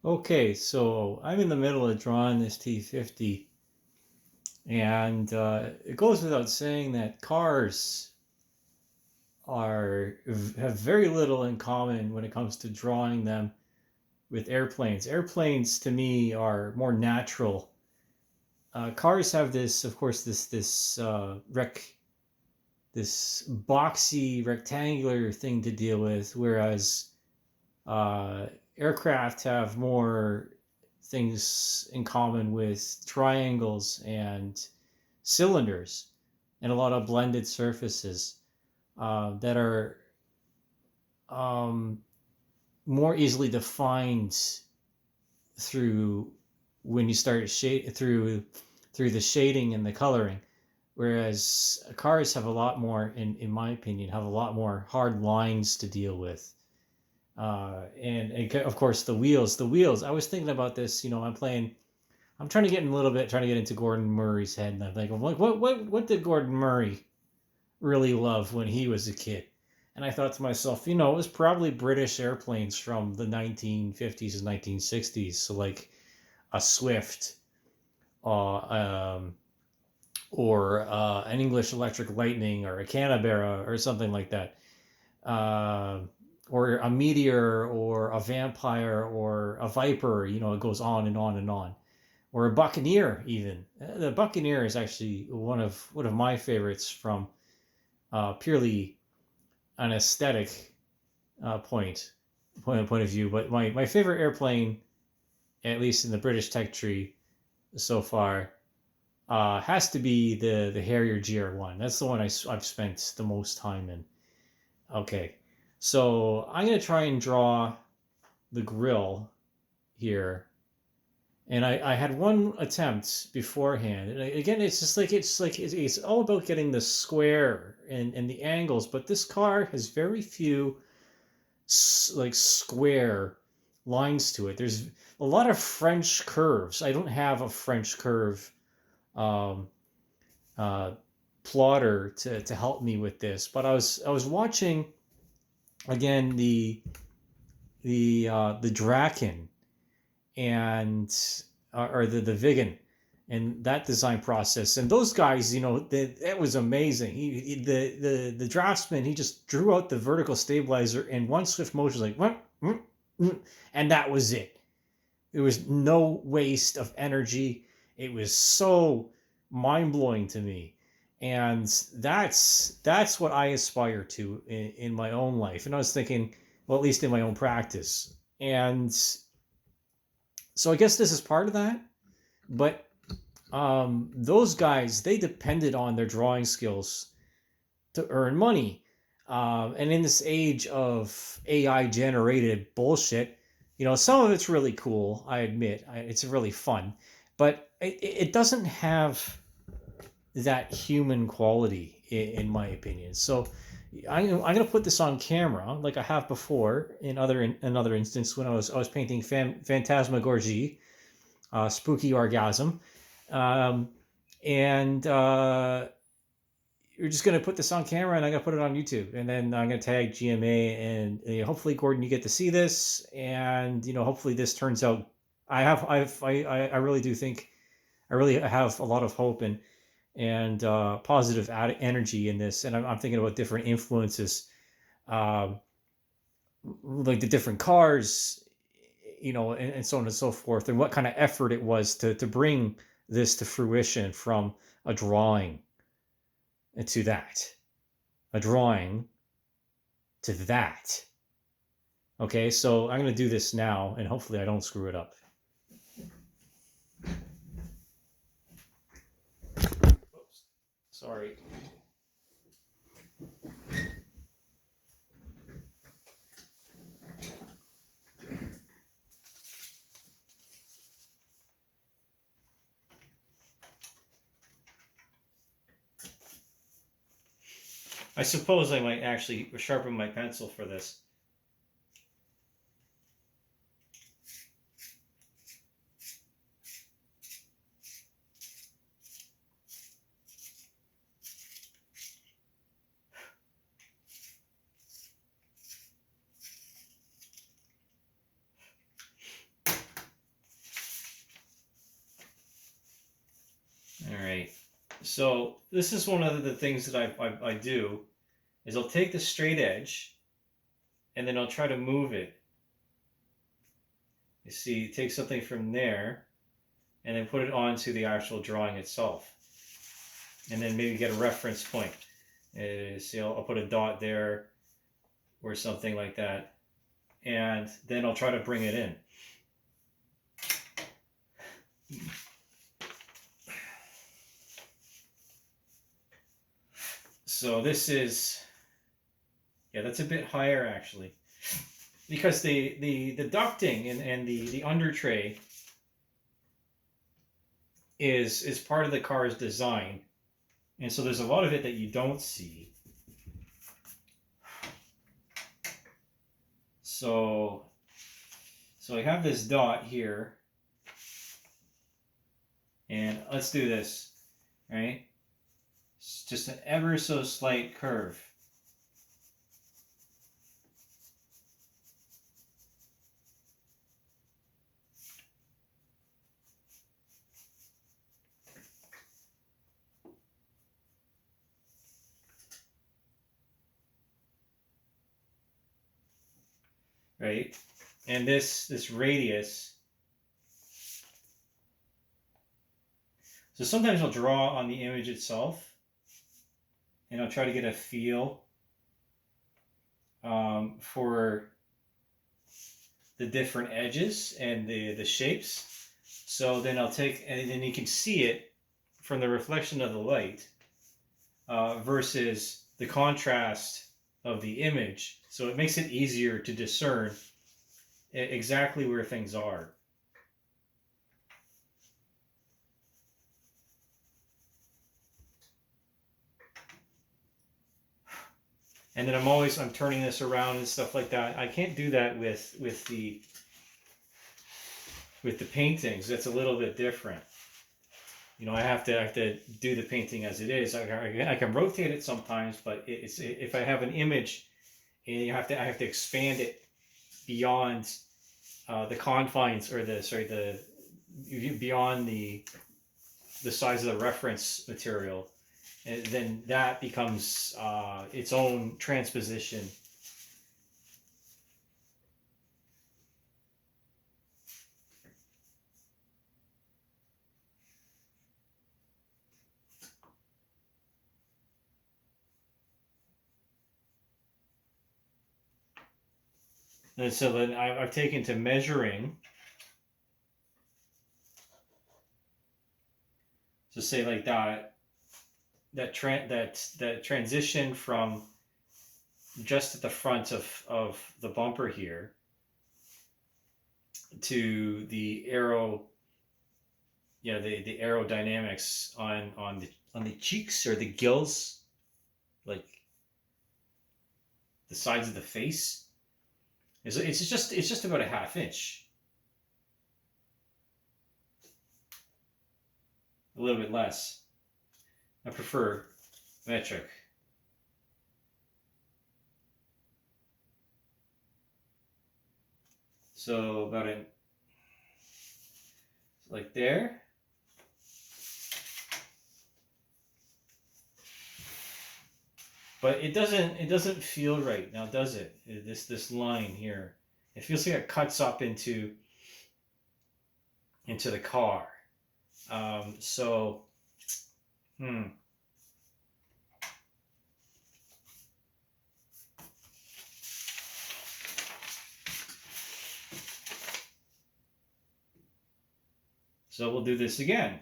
Okay, so I'm in the middle of drawing this T50, and it goes without saying that cars are have very little in common when it comes to drawing them with airplanes. Airplanes to me are more natural. Cars have this, of course, this boxy rectangular thing to deal with, whereas uh, aircraft have more things in common with triangles and cylinders and a lot of blended surfaces that are um, more easily defined through when you start through the shading and the coloring. Whereas cars have a lot more, in my opinion, have a lot more hard lines to deal with. And of course the wheels. I was thinking about this. I'm trying to get in a little bit, trying to get into Gordon Murray's head, and I'm like, what did Gordon Murray really love when he was a kid? And I thought to myself, it was probably British airplanes from the 1950s and 1960s. So like a Swift, um, or an English Electric Lightning, or a Canberra, or something like that. Uh, or a meteor, or a vampire, or a viper. It goes on and on and on. Or a buccaneer, even. The buccaneer is actually one of my favorites from purely an aesthetic point of view. But my favorite airplane, at least in the British tech tree so far, has to be the Harrier GR1. That's the one I've spent the most time in. Okay, so I'm gonna try and draw the grill here. And I had one attempt beforehand, and again, it's all about getting the square and the angles. But this car has very few like square lines to it. There's a lot of French curves. I don't have a French curve um, uh, plotter to help me with this, but I was watching again the Draken, and or the Vigan, and that design process. And those guys, that was amazing. The draftsman, he just drew out the vertical stabilizer in one swift motion, like what, and that was it. There was no waste of energy. It was so mind blowing to me. And that's what I aspire to in my own life. And I was thinking, well, at least in my own practice. And so I guess this is part of that. But those guys, they depended on their drawing skills to earn money. And in this age of AI generated bullshit, some of it's really cool. I admit, it's really fun, but it doesn't have that human quality, in my opinion. So I'm going to put this on camera, like I have before in another instance when I was painting Phantasmagorie, Spooky Orgasm, um, and you're just gonna put this on camera, and I'm gonna put it on YouTube, and then I'm gonna tag GMA, and hopefully, Gordon, you get to see this, and hopefully this turns out. I really do think I really have a lot of hope and positive energy in this, and I'm thinking about different influences, um, like the different cars, and so on and so forth, and what kind of effort it was to bring this to fruition from a drawing to that, a drawing to that. Okay, so I'm going to do this now, and hopefully I don't screw it up. Oops. Sorry. I suppose I might actually sharpen my pencil for this. So this is one of the things that I do is I'll take the straight edge and then I'll try to move it. You see, take something from there and then put it onto the actual drawing itself. And then maybe get a reference point. See, I'll put a dot there or something like that. And then I'll try to bring it in. So this is, yeah, that's a bit higher actually. Because the ducting and the under tray is part of the car's design. And so there's a lot of it that you don't see. So I have this dot here. And let's do this, right? It's just an ever so slight curve. Right? And this radius. So sometimes I'll draw on the image itself and I'll try to get a feel for the different edges and the shapes. So then I'll take, and then you can see it from the reflection of the light versus the contrast of the image. So it makes it easier to discern exactly where things are. And then I'm turning this around and stuff like that. I can't do that with the paintings. That's a little bit different. You know, I have to do the painting as it is. I can rotate it sometimes, but if I have an image, and I have to expand it beyond the confines or beyond the size of the reference material. And then that becomes its own transposition. And so then I've taken to measuring. So say like that transition from just at the front of the bumper here to the aero, the aerodynamics on the cheeks or the gills, like the sides of the face. It's just about a half inch, a little bit less. I prefer metric. So about it like there. But it doesn't feel right now, does it? This line here, it feels like it cuts up into the car. So So we'll do this again.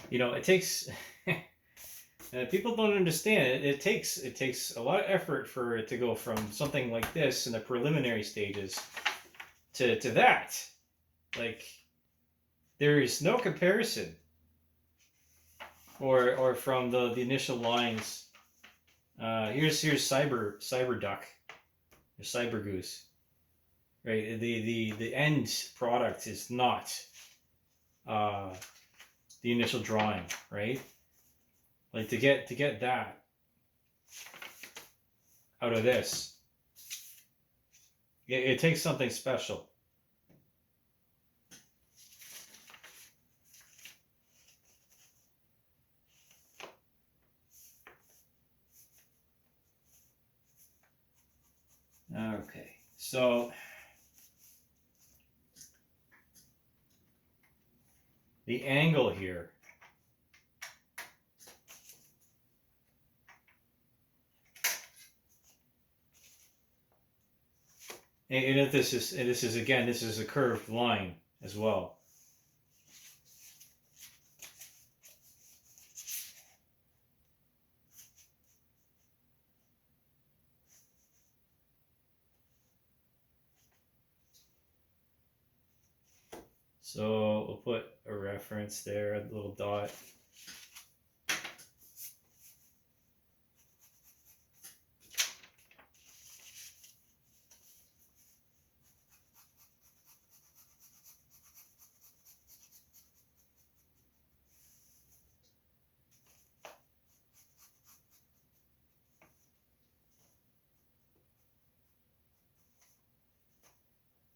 You know, it takes people don't understand it. It takes a lot of effort for it to go from something like this in the preliminary stages to that. Like, there is no comparison. Or from the initial lines. Here's Cyber Duck, or Cyber Goose. Right, the end product is not the initial drawing, right? Like to get that, out of this. It takes something special. Okay, so the angle here, and if this is again, this is a curved line as well. So we'll put a reference there, a little dot.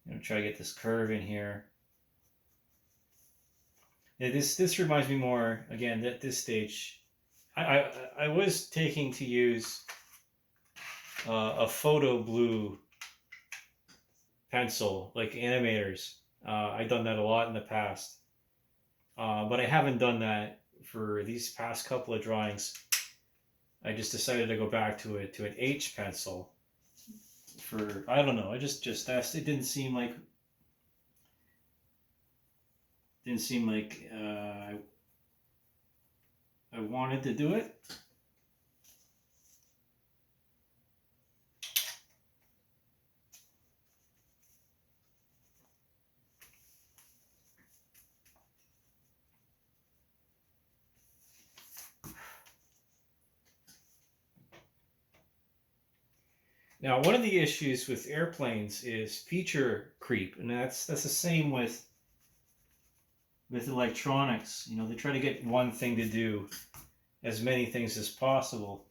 I'm gonna try to get this curve in here. Yeah, this reminds me more, again, at this stage. I was taking to use a photo blue pencil, like animators. I've done that a lot in the past, but I haven't done that for these past couple of drawings. I just decided to go back to an H pencil. For, I don't know, I just asked. It didn't seem like I wanted to do it. Now, one of the issues with airplanes is feature creep, and that's the same with electronics. You know, they try to get one thing to do as many things as possible.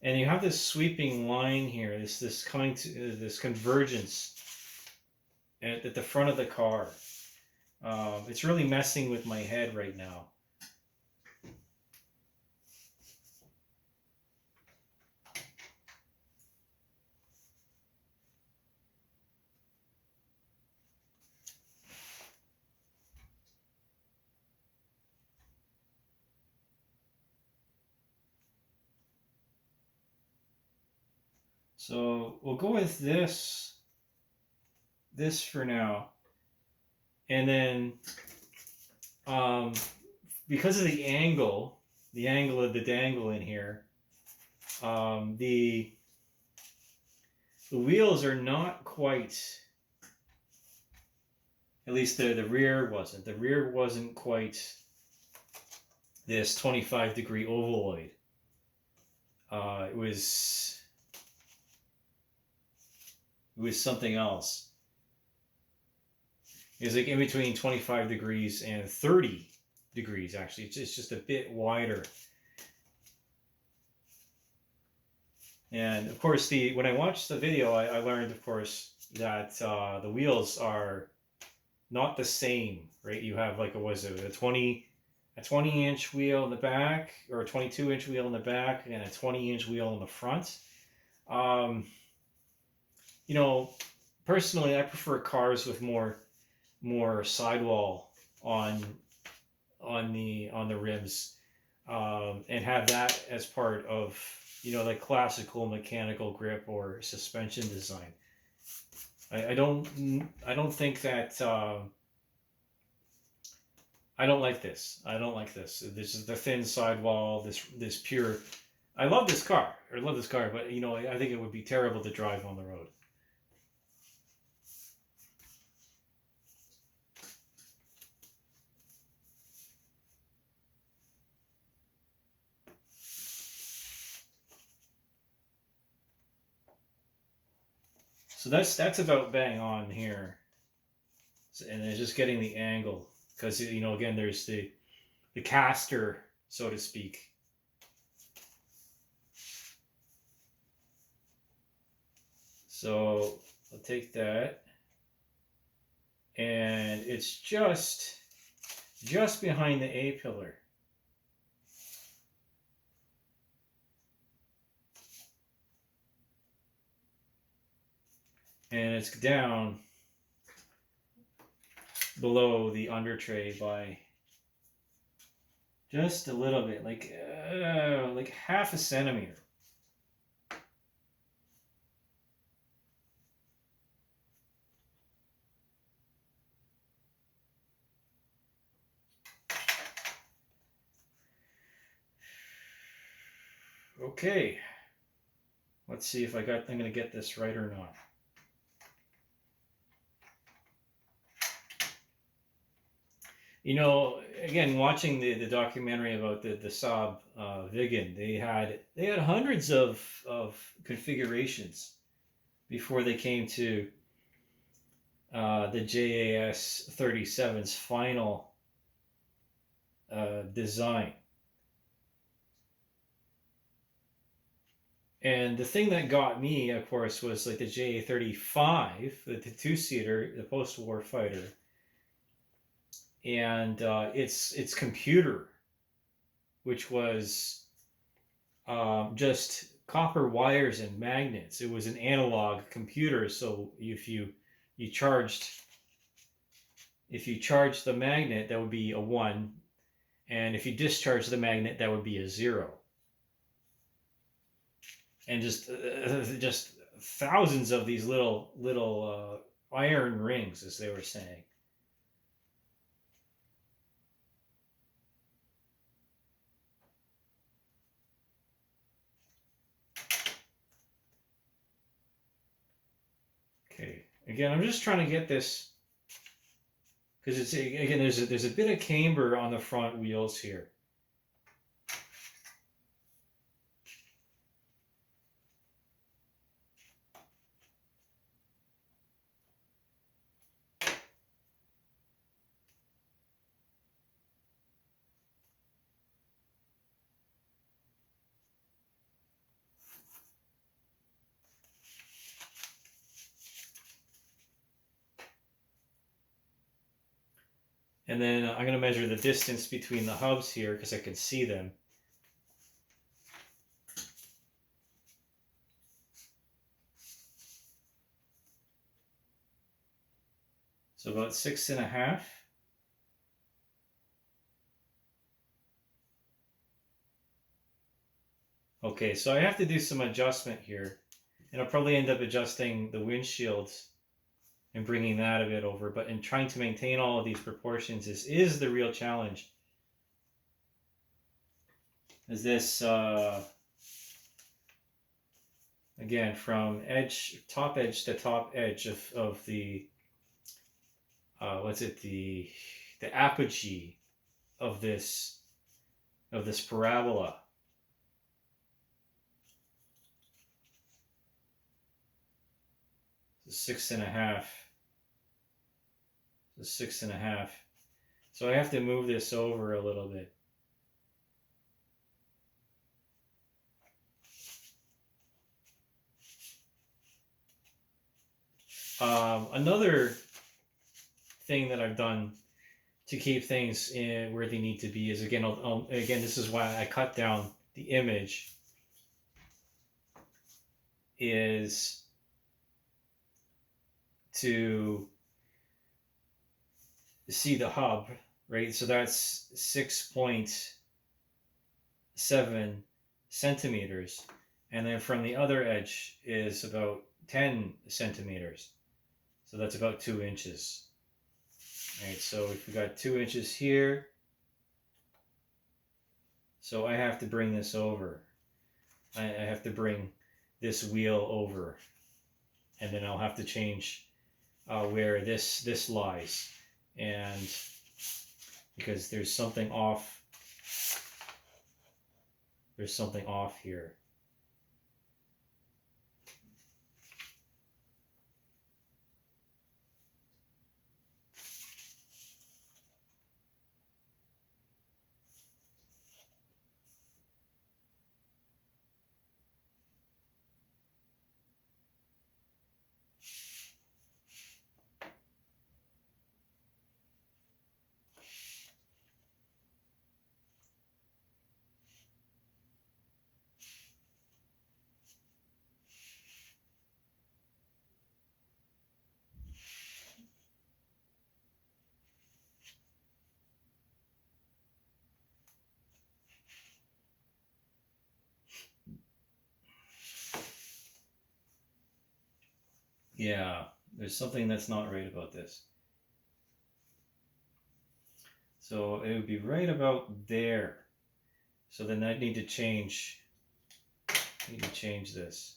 And you have this sweeping line here, this coming to this convergence at the front of the car. It's really messing with my head right now. So we'll go with this for now, and then because of the angle of the dangle in here, the wheels are not quite, at least the rear wasn't. The rear wasn't quite this 25-degree ovaloid. It was something else. It was like in between 25 degrees and 30 degrees, actually. It's just a bit wider. And of course, when I watched the video, I learned, of course, that the wheels are not the same, right? You have like a 20-inch wheel in the back, or a 22-inch wheel in the back, and a 20-inch wheel in the front. You know, personally, I prefer cars with more sidewall on the rims, and have that as part of, you know, like classical mechanical grip or suspension design. I don't think that I don't like this. I don't like this. This is the thin sidewall. This pure. I love this car. But you know, I think it would be terrible to drive on the road. So that's about bang on here, and it's just getting the angle because again there's the caster, so to speak. So I'll take that, and it's just behind the A pillar. And it's down below the under tray by just a little bit, like half a centimeter. Okay, let's see if I'm going to get this right or not. Again, watching the documentary about the Saab Viggen, they had hundreds of configurations before they came to the JAS 37's final design. And the thing that got me, of course, was like the JA-35, the two-seater, the post-war fighter, and its computer, which was just copper wires and magnets. It was an analog computer, so if you charged the magnet, that would be a 1, and if you discharge the magnet, that would be a 0. And just thousands of these little iron rings, as they were saying. Okay, again, I'm just trying to get this because it's again there's a bit of camber on the front wheels here. And then I'm going to measure the distance between the hubs here because I can see them. So about 6.5. Okay, so I have to do some adjustment here. And I'll probably end up adjusting the windshields and bringing that a bit over. But in trying to maintain all of these proportions is the real challenge. Is this, again, from top edge to top edge of the, the apogee of this parabola. So 6.5. So 6.5. So I have to move this over a little bit. Another thing that I've done to keep things in where they need to be is again, again, this is why I cut down the image. Is to see the hub, right? So that's 6.7 centimeters, and then from the other edge is about 10 centimeters. So that's about 2 inches. All right, so if we got 2 inches here, so I have to bring this over. I have to bring this wheel over, and then I'll have to change where this lies, and because there's something off. There's something off here. Yeah, there's something that's not right about this. So it would be right about there. So then I need to change. This.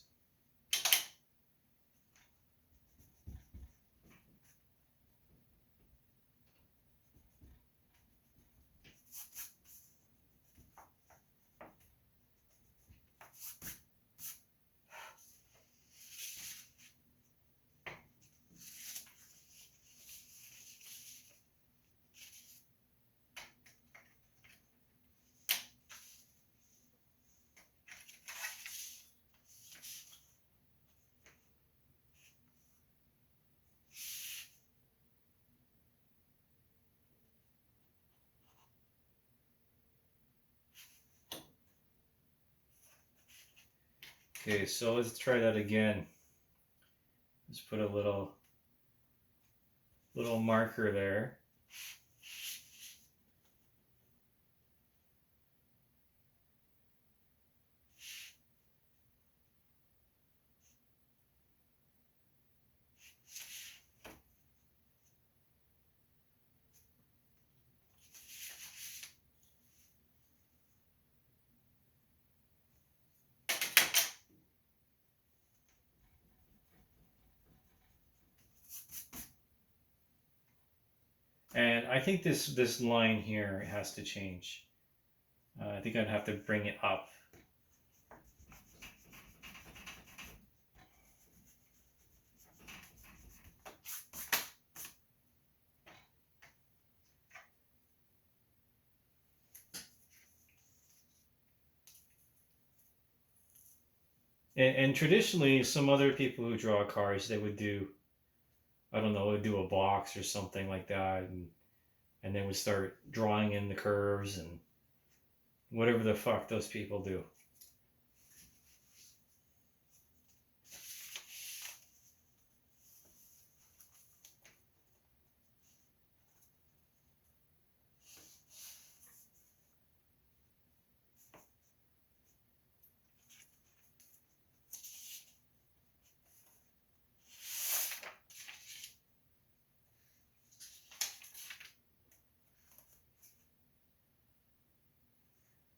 Okay, so let's try that again. Let's put a little marker there. And I think this line here has to change. I think I'd have to bring it up. And traditionally, some other people who draw cars, they would do, I don't know, would do a box or something like that, and they would start drawing in the curves and whatever the fuck those people do.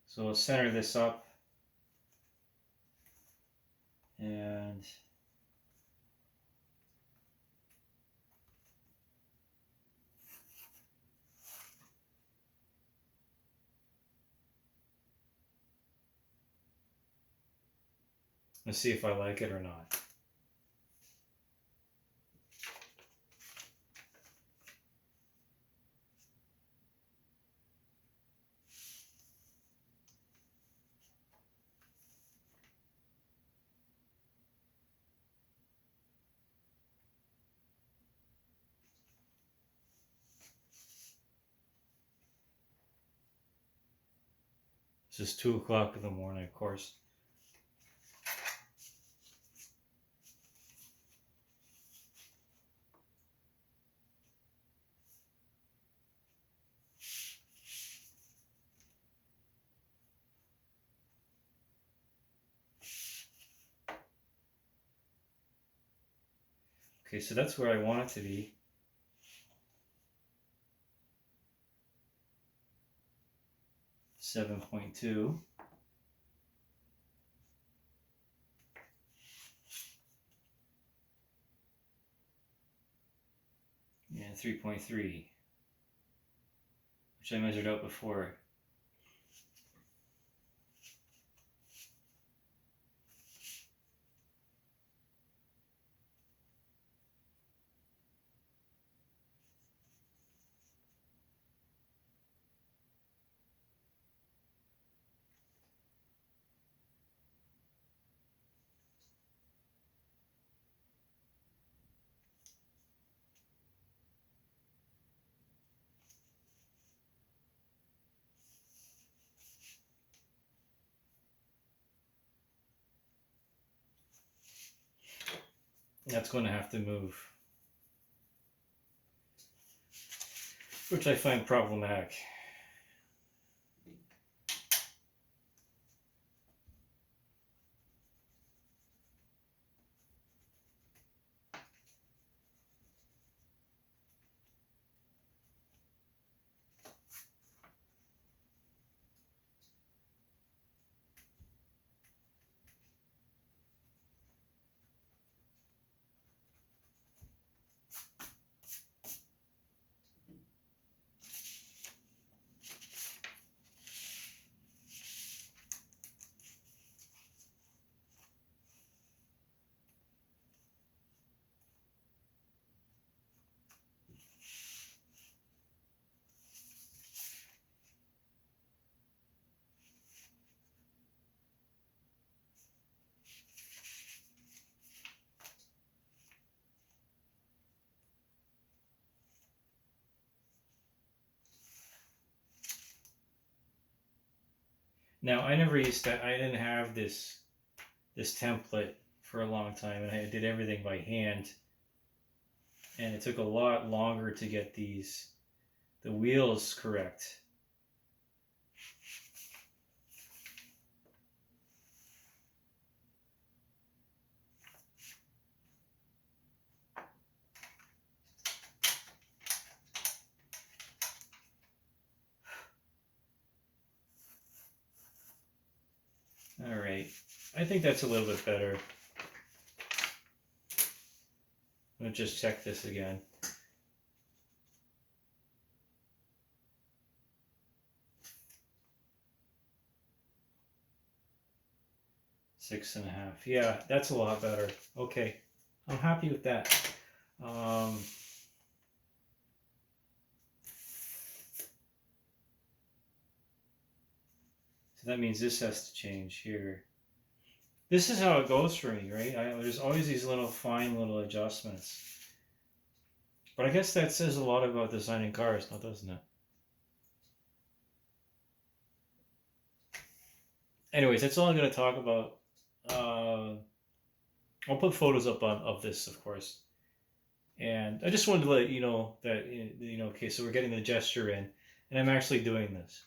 So we'll center this up, and let's see if I like it or not. It's just 2 o'clock in the morning, of course. Okay, so that's where I want it to be. .2. And 3.3, which I measured out before. That's going to have to move, which I find problematic. Now, I didn't have this template for a long time, and I did everything by hand, and it took a lot longer to get the wheels correct. All right, I think that's a little bit better. I'll just check this again. Six and a half. Yeah, that's a lot better. Okay, I'm happy with that. So that means this has to change here. This is how it goes for me, right? There's always these little fine little adjustments. But I guess that says a lot about designing cars, now doesn't it? Anyways, that's all I'm going to talk about. I'll put photos up of this, of course. And I just wanted to let you know that, okay, so we're getting the gesture in, and I'm actually doing this.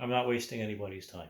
I'm not wasting anybody's time.